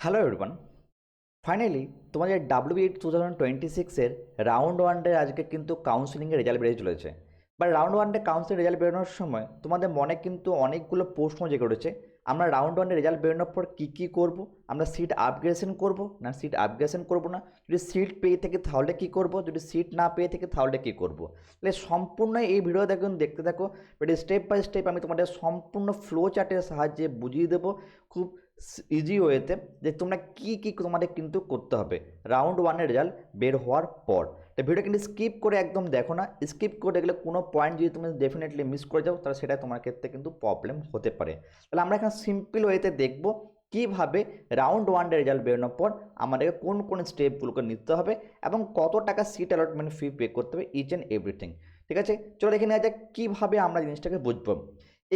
Hello everyone, finally তোমাদের WBED 2026-এর round one day আজকে কিন্তু কাউন্সিলিংয়ের রেজাল্ট বেরিয়ে চলেছে। বা রাউন্ড ওয়ানডে কাউন্সিলিং রেজাল্ট বেরোনোর সময় তোমাদের মনে কিন্তু অনেকগুলো প্রশ্ন জেগে উঠেছে। আমরা রাউন্ড ওয়ানডে রেজাল্ট বেরোনোর পর কী করব, আমরা সিট আপগ্রেডেশন করব না সিট আপগ্রেডেশন করব না, যদি সিট পেয়ে থাকি তাহলে কী করব, যদি সিট না পেয়ে থাকি তাহলে কী করব। তাহলে সম্পূর্ণ এই ভিডিও দেখতে থাকো। এটা স্টেপ বাই স্টেপ আমি তোমাদের সম্পূর্ণ ফ্লো চার্টের সাহায্যে বুঝিয়ে দেবো খুব ইজি ওয়েতে যে তোমরা কী তোমাদের কিন্তু করতে হবে রাউন্ড ওয়ানের রেজাল্ট বের হওয়ার পর। তো ভিডিও কিন্তু স্কিপ করে একদম দেখো না, স্কিপ করে দেখলে কোনো পয়েন্ট যদি তুমি ডেফিনেটলি মিস করে যাও তাহলে সেটা তোমার ক্ষেত্রে কিন্তু প্রবলেম হতে পারে। তাহলে আমরা এখানে সিম্পল ওয়েতে দেখবো কীভাবে রাউন্ড ওয়ানের রেজাল্ট বেরোনোর পর আমাদেরকে কোন কোন স্টেপগুলোকে নিতে হবে এবং কত টাকা সিট অ্যালটমেন্ট ফি পে করতে হবে, ইচ অ্যান্ড এভরিথিং। ঠিক আছে, চলো দেখে নেওয়া যাক কীভাবে আমরা জিনিসটাকে বুঝবো।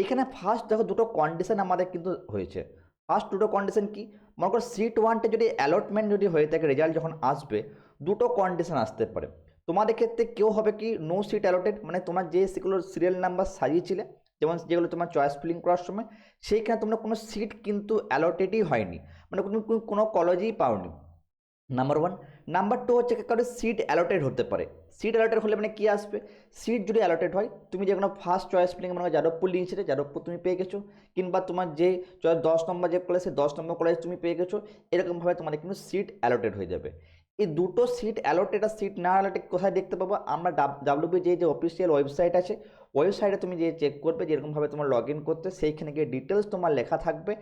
এইখানে ফার্স্ট দেখো দুটো কন্ডিশন আমাদের কিন্তু হয়েছে। ফার্স্ট দুটো কন্ডিশন কি, মনে করো সিট ওয়ানটা যদি অ্যালটমেন্ট যদি হয়ে থাকে, রেজাল্ট যখন আসবে দুটো কন্ডিশন আসতে পারে। তোমাদের ক্ষেত্রে কেউ হবে কি নো সিট অ্যালটেড, মানে তোমার যে সেগুলোর সিরিয়াল নাম্বার সাজিয়েছিলে, যেমন যেগুলো তোমার চয়েস ফিলিং করার সময় সেইখানে তোমরা কোনো সিট কিন্তু অ্যালটেডই হয়নি, মানে কোনো কলেজেই পাওনি, নাম্বার ওয়ান। নাম্বার টু হচ্ছে কারো সিট অ্যালটেড হতে পারে। সিট অ্যালটেড হলে মানে কি আসবে, সিট যদি অ্যালটেড হয় তুমি যে কোনো ফার্স্ট চয়েস ফিলিং মানে যাদবপুর নিয়েছিলে, যাদবপুর তুমি পেয়ে গেছো, কিংবা তোমার যে চয়েস 10 নম্বর যে কলেজ, সেই 10 নম্বর কলেজ তুমি পেয়ে গেছো, এরকমভাবে তোমাদের কিন্তু সিট অ্যালটেড হয়ে যাবে। এই দুটো সিট অ্যালটেড আর সিট না অ্যালটেড কোথায় দেখতে পাবো আমরা, WBED যে অফিসিয়াল ওয়েবসাইট আছে, ওয়েবসাইটে তুমি যে চেক করবে যেরকমভাবে তোমার লগ ইন করতে, সেইখানে গিয়ে ডিটেলস তোমার লেখা থাকবে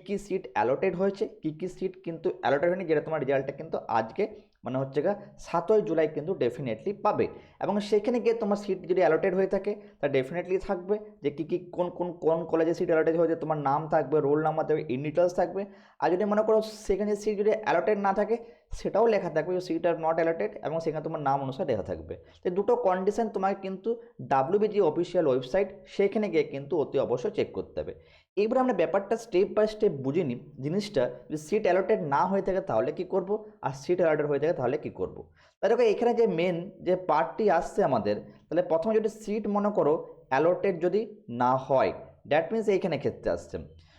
কী সিট অ্যালটেড হয়েছে, কী সিট কিন্তু অ্যালটেড হয়নি, যেটা তোমার রেজাল্টটা কিন্তু আজকে মানে হচ্ছে 7ই জুলাই কিন্তু ডেফিনেটলি পাবে। এবং সেখানে গিয়ে তোমার সিট যদি অ্যালটেড হয়ে থাকে তা ডেফিনেটলি থাকবে যে কোন কলেজে সিট অ্যালটেড হয়েছে, তোমার নাম থাকবে, রোল নাম্বার থাকবে, ইন ডিটেলস থাকবে। আর যদি মনে করো সেখানে সিট যদি অ্যালটেড না থাকে সেটাও লেখা থাকবে সিট আর নট অ্যালটেড, এবং সেখানে তোমার নাম অনুসারে লেখা থাকবে। তো দুটো কন্ডিশন তোমাকে কিন্তু WBED অফিসিয়াল ওয়েবসাইট সেখানে গিয়ে কিন্তু অতি অবশ্যই চেক করতে হবে। এবার আমরা ব্যাপারটা স্টেপ বাই স্টেপ বুঝে নিই জিনিসটা, যদি সিট অ্যালটেড না হয়ে থাকে তাহলে কি করব, আর সিট অ্যালটেড হয়ে থাকে তাহলে কি করব। তাই দেখো এখানে যে মেন যে পার্টটি আসছে আমাদের, তাহলে প্রথমে যদি সিট মনে করো অ্যালটেড যদি না হয়, দ্যাট মিনস এইখানে ক্ষেত্রে আসছে।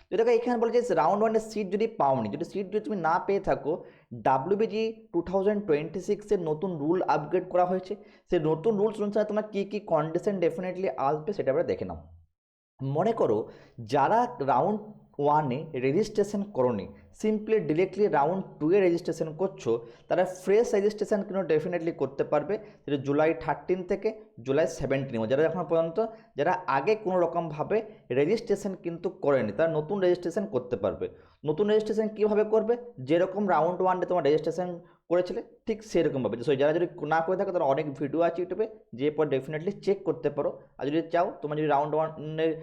যদি দেখো এখানে বলে যে রাউন্ড ওয়ানের সিট যদি পাওনি, যদি সিট যদি তুমি না পেয়ে থাকো, WBED 2026-এর নতুন রুল আপগ্রেড করা হয়েছে। সেই নতুন রুলস অনুসারে তোমার কী কন্ডিশন ডেফিনেটলি আসবে সেটা আমরা দেখে নাও। মনে করো যারা রাউন্ড ওয়ানে রেজিস্ট্রেশন করোনি, সিম্পলি ডিরেক্টলি রাউন্ড টুয়ে রেজিস্ট্রেশন করছো, তারা ফ্রেশ রেজিস্ট্রেশন কিন্তু ডেফিনেটলি করতে পারবে, যেটা জুলাই 13 থেকে জুলাই 17, যারা এখন পর্যন্ত যারা আগে কোনো রকমভাবে রেজিস্ট্রেশন কিন্তু করেনি তারা নতুন রেজিস্ট্রেশন করতে পারবে। নতুন রেজিস্ট্রেশন কীভাবে করবে, যেরকম রাউন্ড ওয়ানডে তোমার রেজিস্ট্রেশন করেছিলে ঠিক সেরকমভাবে। সো যারা যদি না করে থাকে তারা অনেক ভিডিও আছে ইউটিউবে, যে পর ডেফিনেটলি চেক করতে পারো। আর যদি চাও তোমার যদি রাউন্ড ওয়ানের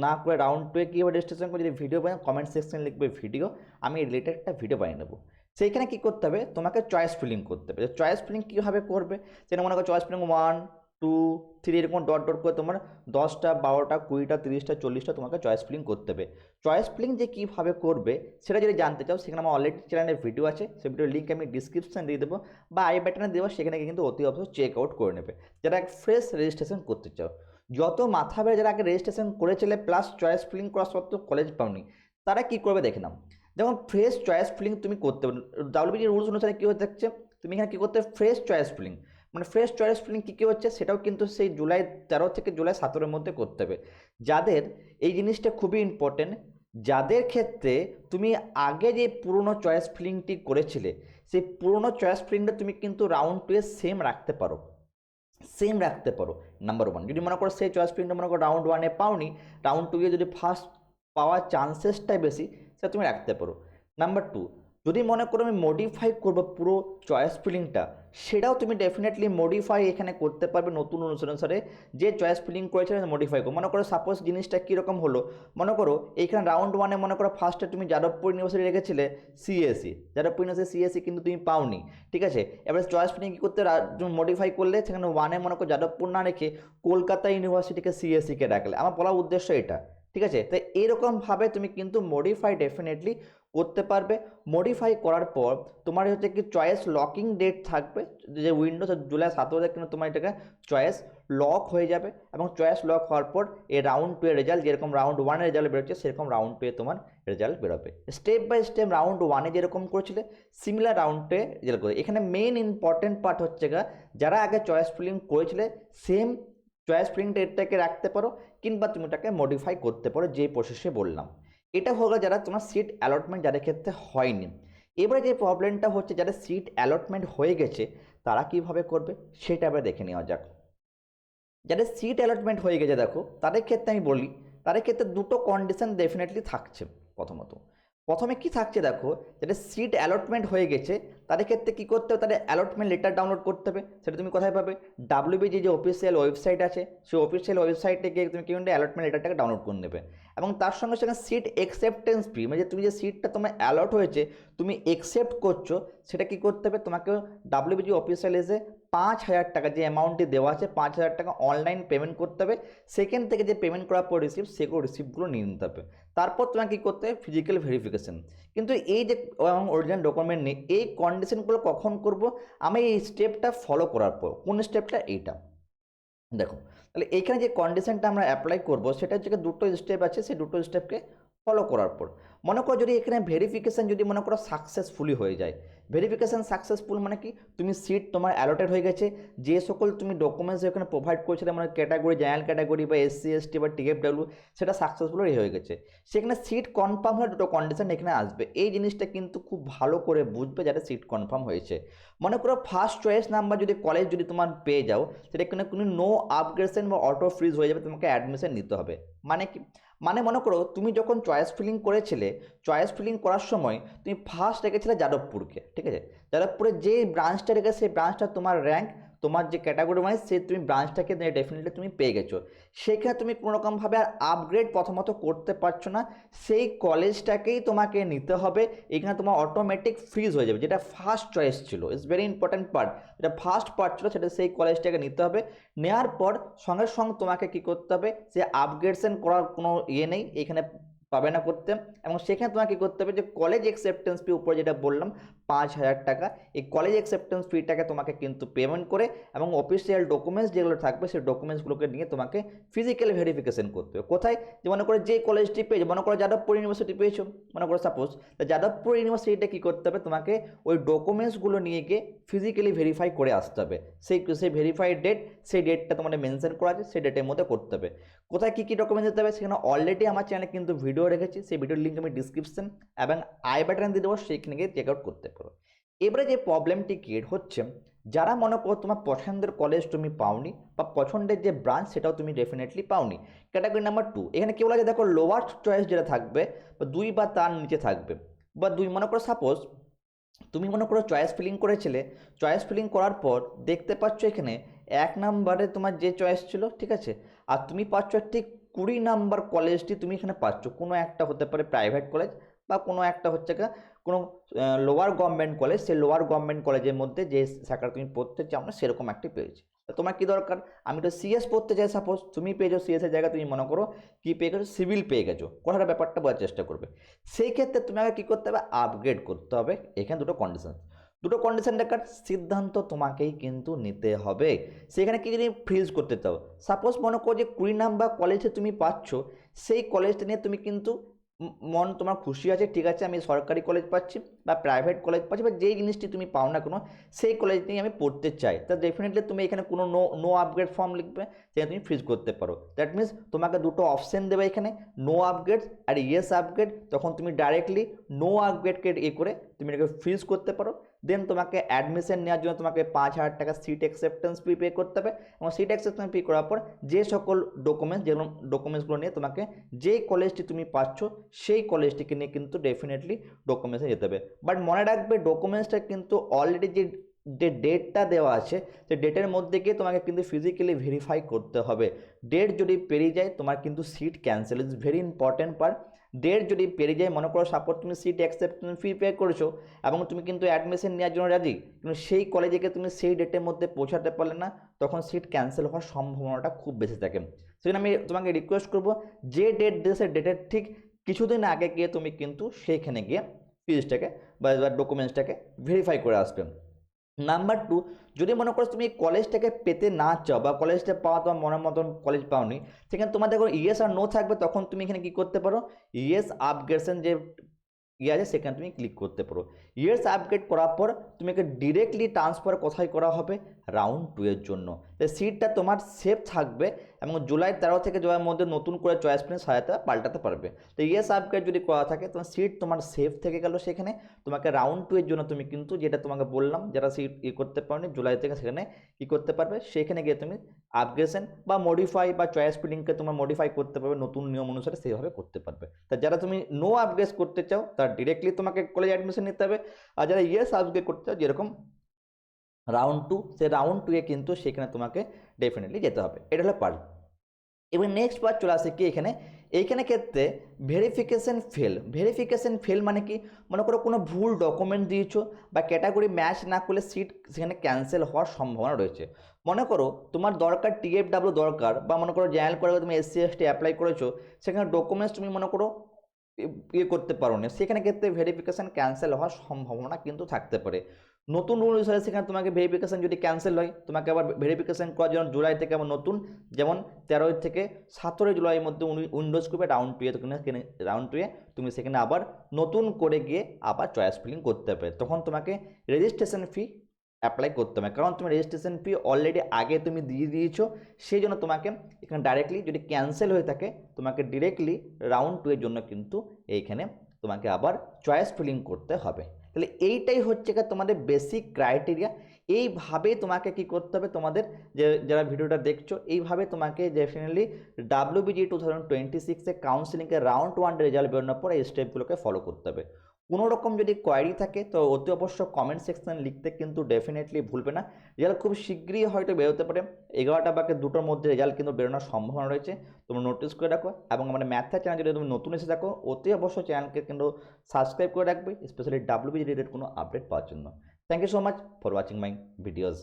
না করে রাউন্ড টুয়ে কীভাবে রেজিস্ট্রেশন করে যদি ভিডিও বানাও, কমেন্ট সেকশনে লিখবে ভিডিও, আমি রিলেটেড একটা ভিডিও বানিয়ে নেবো। সেইখানে কী করতে হবে, তোমাকে চয়েস ফিলিং করতে হবে। চয়েস ফিলিং কীভাবে করবে, সেটা মনে করো চয়েস ফিলিং 1 2 3 এরকম ডট ডট করে তোমার 10টা 12টা 20টা 30টা 40টা তোমাকে চয়েস ফিলিং করতে হবে। চয়েস ফিলিং যে কীভাবে করবে সেটা যদি জানতে চাও, সেখানে আমার অলরেডি চ্যানেলের ভিডিও আছে, সেই ভিডিওর লিঙ্ক আমি ডিসক্রিপশানে দিয়ে দেবো বা আই বাটনে দেবো, সেখানে কিন্তু অতি অবশ্যই চেক আউট করে নেবে যারা ফ্রেশ রেজিস্ট্রেশন করতে চাও। যত মাথা বেড়ে যারা আগে রেজিস্ট্রেশন করেছিলে প্লাস চয়েস ফিলিং করা সত্ত্বেও কলেজ পাওনি, তারা কী করবে দেখে নাও। যেমন ফ্রেশ চয়েস ফিলিং তুমি করতে পারো, WBED রুলস অনুসারে কী হতে থাকছে, তুমি এখানে কী করতে ফ্রেশ চয়েস ফিলিং, মানে ফ্রেশ চয়েস ফিলিং কী হচ্ছে সেটাও কিন্তু সেই জুলাই 13 থেকে জুলাই 17-এর মধ্যে করতে হবে। যাদের এই জিনিসটা খুবই ইম্পর্টেন্ট, যাদের ক্ষেত্রে তুমি আগে যে পুরনো চয়েস ফিলিংটি করেছিলে সেই পুরনো চয়েস ফিলিংটা তুমি কিন্তু রাউন্ড টুয়ে সেম রাখতে পারো। নাম্বার ওয়ান, যদি মনে করো সেই চয়েস ফিলিংটা মনে করো রাউন্ড ওয়ানে পাওনি, রাউন্ড টুয়ে যদি ফার্স্ট পাওয়ার চান্সেসটাই বেশি, সেটা তুমি রাখতে পারো। নাম্বার টু, যদি মনে করো আমি মডিফাই করবো পুরো চয়েস ফিলিংটা, সেটাও তুমি ডেফিনেটলি মডিফাই এখানে করতে পারবে নতুন অনুসারে, যে চয়েস ফিলিং করেছে মডিফাই করো। মনে করো সাপোজ জিনিসটা কীরকম হলো, মনে করো এইখানে রাউন্ড ওয়ানে মনে করো ফার্স্টে তুমি যাদবপুর ইউনিভার্সিটি রেখেছিলে সিএসসি, যাদবপুর ইউনিভার্সিটি সিএসসি কিন্তু তুমি পাওনি, ঠিক আছে। এবার চয়েস ফিলিং কী করতে মডিফাই করলে, সেখানে ওয়ানে মনে করো যাদবপুর না রেখে কলকাতা ইউনিভার্সিটিকে সিএসসিকে রাখলে, আমার বলার উদ্দেশ্য এটা, ঠিক আছে। তাই এরকমভাবে তুমি কিন্তু মডিফাই ডেফিনেটলি করতে পারবে। মডিফাই করার পর তোমার হচ্ছে কি চয়েস লকিং ডেট থাকবে, যে উইন্ডোজ জুলাই 17 কিন্তু তোমার এটাকে চয়েস লক হয়ে যাবে এবং চয়েস লক হওয়ার পর এই রাউন্ড 2 এর রেজাল্ট যেরকম রাউন্ড 1 এর রেজাল্ট বেরোচ্ছে সেরকম রাউন্ড 2 এ তোমার রেজাল্ট বেরোবে। স্টেপ বাই স্টেপ রাউন্ড 1 এ যেরকম করেছিলে সিমিলার রাউন্ড 2 এ রেজাল্ট করে। এখানে মেইন ইম্পর্টেন্ট পার্ট হচ্ছে যারা আগে চয়েস ফিলিং করেছিলে সেম চয়েস ফিলিং ডেটটাকে রাখতে পারো কিংবা তুমি ওটাকে মডিফাই করতে পারো যে প্রসেসে বললাম। এটা হলো যারা তোমার সিট অ্যালটমেন্ট যাদের ক্ষেত্রে হয়নি। এবারে যে প্রবলেমটা হচ্ছে যাদের সিট অ্যালটমেন্ট হয়ে গেছে তারা কিভাবে করবে সেটা এবার দেখে নেওয়া যাক। যাদের সিট অ্যালটমেন্ট হয়ে গেছে দেখো তাদের ক্ষেত্রে আমি বলি তাদের ক্ষেত্রে দুটো কন্ডিশন ডেফিনেটলি থাকছে। প্রথমে কি থাকছে দেখো, যাদের সিট অ্যালটমেন্ট হয়ে গেছে তাদের ক্ষেত্রে কী করতে হবে, তাদের অ্যালটমেন্ট লেটার ডাউনলোড করতে হবে। সেটা তুমি কোথায় পাবে? ডাব্লিউবিজি যে অফিসিয়াল ওয়েবসাইট আছে সেই অফিসিয়াল ওয়েবসাইটে গিয়ে তুমি কি করবে, অ্যালটমেন্ট লেটারটাকে ডাউনলোড করে নেবে। এবং তার সঙ্গে সঙ্গে সিট অ্যাকসেপ্টেন্স ফি, মানে তুমি যে সিটটা তোমার অ্যালট হয়েছে তুমি অ্যাকসেপ্ট করছো সেটা কি করতে হবে, তোমাকে ডাব্লিউবিজি অফিসিয়াল এসে 5,000 টাকা যে অ্যামাউন্টটি দেওয়া আছে 5,000 টাকা অনলাইন পেমেন্ট করতে হবে। সেখান থেকে যে পেমেন্ট করার পর রিসিপ্টগুলো নিয়ে নিতে হবে। তারপর তোমাকে কী করতে হবে, ফিজিক্যাল ভেরিফিকেশন। কিন্তু এই যে অরিজিনাল ডকুমেন্ট নেই, এই কন্ডিশনগুলো কখন করব, আমি এই স্টেপটা ফলো করার পর। কোন স্টেপটা? এইটা দেখো। তাহলে এইখানে যে কন্ডিশনটা আমরা অ্যাপ্লাই করব সেটা হচ্ছে দুটো স্টেপ আছে, সেই দুটো স্টেপকে ফলো করার পর মনে করো যদি এখানে ভেরিফিকেশান যদি মনে করো সাকসেসফুলি হয়ে যায়। ভেরিফিকেশান সাকসেসফুল মানে কি, তুমি সিট তোমার অ্যালটেড হয়ে গেছে, যে সকল তুমি ডকুমেন্টস এখানে প্রোভাইড করেছিলে মানে ক্যাটাগরি, জেনারেল ক্যাটাগরি বা এসসি এসটি বা টিএফডব্লিউ, সেটা সাকসেসফুলি হয়ে গেছে। সেখানে সিট কনফার্ম হলে দুটো কন্ডিশন এখানে আসবে। এই জিনিসটা কিন্তু খুব ভালো করে বুঝবে যাতে সিট কনফার্ম হয়েছে। মনে করো ফার্স্ট চয়েস নাম্বার যদি কলেজ যদি তোমার পেয়ে যাও, সেটা কোনো নো আপগ্রেডেশন বা অটো ফ্রিজ হয়ে যাবে, তোমাকে অ্যাডমিশন নিতে হবে। মানে কি, মানে মনে করো তুমি যখন চয়েস ফিলিং করেছিলে, চয়েস ফিলিং করার সময় তুমি ফার্স্ট রেখেছিলে যাদবপুরকে, ঠিক আছে। যাদবপুরে যে ব্রাঞ্চটা রেখে সেই ব্রাঞ্চটা তোমার র্যাঙ্ক, তোমার যে ক্যাটাগরি ওয়াইজ সে তুমি ব্রাঞ্চটাকে ডেফিনেটলি তুমি পেয়ে গেছো। সেখানে তুমি কোনোরকমভাবে আর আপগ্রেড প্রথমত করতে পারছো না, সেই কলেজটাকেই তোমাকে নিতে হবে। এখানে তোমার অটোমেটিক ফ্রিজ হয়ে যাবে, যেটা ফার্স্ট চয়েস ছিল। ইটস ভেরি ইম্পর্ট্যান্ট পার্ট, যেটা ফার্স্ট পার্ট ছিল সেটা সেই কলেজটাকে নিতে হবে। নেওয়ার পর সঙ্গে সঙ্গে তোমাকে কী করতে হবে, যে আপগ্রেডেশন করার কোনো নেই এখানে, পাবে না করতে। এবং সেখানে তোমাকে কী করতে হবে, যে কলেজ অ্যাকসেপ্টেন্স ফি উপরে যেটা বললাম 5,000 টাকা, এই কলেজ অ্যাকসেপ্টেন্স ফিটাকে তোমাকে কিন্তু পেমেন্ট করে এবং অফিসিয়াল ডকুমেন্টস যেগুলো থাকবে সেই ডকুমেন্টসগুলোকে নিয়ে তোমাকে ফিজিক্যাল ভেরিফিকেশন করতে হবে। কোথায়? যে মনে করো যে কলেজটি পেয়েছো, মনে করো যাদবপুর ইউনিভার্সিটি পেয়েছো মনে করো সাপোজ, তো যাদবপুর ইউনিভার্সিটিতে কী করতে হবে, তোমাকে ওই ডকুমেন্টসগুলো নিয়ে গিয়ে ফিজিক্যালি ভেরিফাই করে আসতে হবে। সেই ভেরিফাইড ডেট, সেই ডেটটা তোমাদের মেনশন করা আছে, সেই ডেটের মধ্যে করতে হবে। কোথায় কী কী ডকুমেন্ট দিতে হবে সেখানে অলরেডি আমার চ্যানেলে কিন্তু ভিডিও রেখেছি, সেই ভিডিওর লিঙ্ক আমি ডিসক্রিপশন এবং আই বাটন দিয়ে দেবো, সেইখানে গিয়ে চেক আউট করতে পারো। এবারে যে প্রবলেমটি ক্রিয়েট হচ্ছে, যারা মনে করো তোমার পছন্দের কলেজ তুমি পাওনি বা পছন্দের যে ব্রাঞ্চ সেটাও তুমি ডেফিনেটলি পাওনি, ক্যাটাগরি নাম্বার 2, এখানে কেউ লাগে দেখো লোয়ার চয়েস যেটা থাকবে বা 2 বা তার নিচে থাকবে, বা 2 মনে করো সাপোজ তুমি মনে করো চয়েস ফিলিং করেছিলে, চয়েস ফিলিং করার পর দেখতে পাচ্ছ এখানে 1 নাম্বারে তোমার যে চয়েস ছিল, ঠিক আছে, আর তুমি পাচ্ছ ঠিক 20 নাম্বার কলেজটি তুমি এখানে পাচ্ছ। কোনো একটা হতে পারে প্রাইভেট কলেজ বা কোনো একটা হচ্ছে কোনো লোয়ার গভর্নমেন্ট কলেজ, সেই লোয়ার গভর্নমেন্ট কলেজের মধ্যে যে শাখাটা তুমি পড়তে চাও না সেরকম একটি পেয়েছি। তোমার কি দরকার, আমি তো সিএস পড়তে চাই সাপোজ, তুমি পেয়েছো সিএস এর জায়গায় তুমি মনে করো কি পেয়ে গেছো, সিভিল পেয়ে গেছো, কথাটা ব্যাপারটা বোঝার চেষ্টা করবে। সেই ক্ষেত্রে তোমাকে কী করতে হবে, আপগ্রেড করতে হবে। এখানে দুটো কন্ডিশন দেখার সিদ্ধান্ত তোমাকেই কিন্তু নিতে হবে। সেখানে কি যদি ফ্রিজ করতে চাও, সাপোজ মনে করো যে 20 নাম্বার কলেজে তুমি পাচ্ছ, সেই কলেজটা নিয়ে তুমি কিন্তু মন তোমার খুশি আছে, ঠিক আছে আমি সরকারি কলেজ পাচ্ছি বা প্রাইভেট কলেজ পাচ্ছি বা যেই জিনিসটি তুমি পাও না কোনো, সেই কলেজ নিয়ে আমি পড়তে চাই, তা ডেফিনেটলি তুমি এখানে কোনো নো আপগ্রেড ফর্ম লিখবে, সেখানে তুমি ফ্রিজ করতে পারো। দ্যাট মিনস তোমাকে দুটো অপশন দেবে এখানে, নো আপগ্রেড আর ইয়েস আপগ্রেড। তখন তুমি ডাইরেক্টলি নো আপগ্রেডকে করে তুমি এটাকে ফ্রিজ করতে পারো। দেন তোমাকে অ্যাডমিশন নেওয়ার জন্য তোমাকে 5,000 টাকা সিট অ্যাকসেপ্টেন্স ফি পে করতে হবে। এবং সিট অ্যাকসেপ্টেন্স ফি করার পর যে সকল যেগুলো ডকুমেন্টসগুলো নিয়ে তোমাকে যেই কলেজটি তুমি পাচ্ছ সেই কলেজটিকে নিয়ে কিন্তু ডেফিনেটলি ডকুমেন্টসে যেতে হবে। বাট মনে রাখবে ডকুমেন্টসটা কিন্তু অলরেডি যে ডেটটা দেওয়া আছে সেই ডেটের মধ্যে গিয়ে তোমাকে কিন্তু ফিজিক্যালি ভেরিফাই করতে হবে। ডেট যদি পেরিয়ে যায় তোমার কিন্তু seat cancel, is very important part. Date যদি পেরিয়ে যায়, মনে করো সাপোজ তুমি সিট অ্যাকসেপ্টেন্স ফি পে করেছো এবং তুমি কিন্তু অ্যাডমিশন নেওয়ার জন্য রাজি, কিন্তু সেই কলেজে তুমি সেই ডেটের মধ্যে পৌঁছাতে পারলে না, তখন সিট ক্যান্সেল হওয়ার সম্ভাবনাটা খুব বেশি থাকে। সেখানে আমি তোমাকে রিকোয়েস্ট করবো যে ডেট দিয়েছে ডেটের ঠিক কিছুদিন আগে গিয়ে তুমি কিন্তু সেইখানে গিয়ে ফিজটাকে বা ডকুমেন্টসটাকে ভেরিফাই করে আসবে। নাম্বার টু, যদি মনে করো তুমি কলেজটাকে পেতে না চাও বা কলেজটা পাওয়া তোমার মনের মতন কলেজ পাওনি, সেখানে তোমাদের কোনো ইয়েস আর নো থাকবে, তখন তুমি এখানে কি করতে পারো, ইয়েস আপগ্রেডেশন যে ইয়ে আছে সেখানে তুমি ক্লিক করতে পারো। ইয়ার্স আপগ্রেড করার পর তোমাকে ডিরেক্টলি ট্রান্সফার কোথায় করা হবে, রাউন্ড 2 এর জন্য। তো সিটটা তোমার সেফ থাকবে এবং জুলাই 13 থেকে জুলাইয়ের মধ্যে নতুন করে চয়েস প্লেন সাজাতে পাল্টাতে পারবে। তো ইয়েস আপগ্রেড যদি করা থাকে তোমার সিট তোমার সেফ থেকে গেল, সেখানে তোমাকে রাউন্ড 2 এর জন্য তুমি কিন্তু যেটা তোমাকে বললাম, যারা সিট করতে পারোনি জুলাই থেকে, সেখানে কি করতে পারবে, সেখানে গিয়ে তুমি আপগ্রেডেশন বা মডিফাই বা চয়েস ফিলিংকে তোমার মডিফাই করতে পারবে, নতুন নিয়ম অনুসারে সেইভাবে করতে পারবে। তা যারা তুমি নো আপগ্রেড করতে চাও তার ডিরেক্টলি তোমাকে কলেজ অ্যাডমিশন নিতে হবে, আর যারা ইয়েস আপগ্রেড করতে চাও যেরকম রাউন্ড 2, সেই রাউন্ড 2 এ কিন্তু সেখানে তোমাকে ডেফিনেটলি যেতে হবে। এটা হলো পার্ট। এবার নেক্সট পার্ট চলে আসে কি এখানে, এইখানে ক্ষেত্রে ভেরিফিকেশন ফেল মানে কি, মনে করো কোনো ভুল ডকুমেন্ট দিয়েছো বা ক্যাটাগরি ম্যাচ না করলে সিট সেখানে ক্যান্সেল হওয়ার সম্ভাবনা রয়েছে। মনে করো তোমার দরকার TFW দরকার, বা মনে করো জেনারেল করে তুমি SC/ST অ্যাপ্লাই করেছো, সেখানে ডকুমেন্টস তুমি মনে করো ইয়ে করতে পারো না, সেখানে ক্ষেত্রে ভেরিফিকেশান ক্যান্সেল হওয়ার সম্ভাবনা কিন্তু থাকতে পারে। নতুন রুল অনুসারে সেখানে তোমাকে ভেরিফিকেশান যদি ক্যান্সেল হয়, তোমাকে আবার ভেরিফিকেশান করার জন্য জুলাই থেকে আবার নতুন, যেমন 13 থেকে 17 জুলাইয়ের মধ্যে উইন্ডোজ গ্রুপে রাউন্ড 2 এ তুমি সেখানে আবার নতুন করে গিয়ে আবার চয়েস ফিলিং করতে হবে। তখন তোমাকে রেজিস্ট্রেশন ফি অ্যাপ্লাই করতে হবে, কারণ তুমি রেজিস্ট্রেশন ফি অলরেডি আগে তুমি দিয়ে দিয়েছো, সেই জন্য তোমাকে এখানে ডাইরেক্টলি যদি ক্যান্সেল হয়ে থাকে তোমাকে ডিরেক্টলি রাউন্ড 2 এর জন্য কিন্তু এইখানে তোমাকে আবার চয়েস ফিলিং করতে হবে। তাহলে এইটাই হচ্ছে কি তোমাদের বেসিক ক্রাইটেরিয়া। এইভাবে তোমাকে কি করতে হবে, তোমাদের যে যারা ভিডিওটা দেখছো এইভাবে তোমাকে ডেফিনেটলি WBG 2026 কাউন্সিলিংয়ের রাউন্ড 1 রেজাল্ট বেরোনোর পর এই স্টেপগুলোকে ফলো করতে হবে। কোনো রকম যদি কোয়ারি থাকে তো অতি অবশ্য কমেন্ট সেকশন লিখতে কিন্তু ডেফিনেটলি ভুলবে না। রেজাল্ট খুব শীঘ্রই হয়তো বেরোতে পারে, 11টা বা 2টোর মধ্যে রেজাল্ট কিন্তু বেরোনোর সম্ভাবনা রয়েছে, তোমরা নোটিস করে রাখো। এবং আমাদের ম্যাথ চ্যানেল যদি তুমি নতুন এসে থাকো অতি অবশ্য চ্যানেলকে কিন্তু সাবস্ক্রাইব করে রাখবে, স্পেশালি WBG রিলেটেড কোনো আপডেট পাওয়ার জন্য। Thank you so much for watching my videos.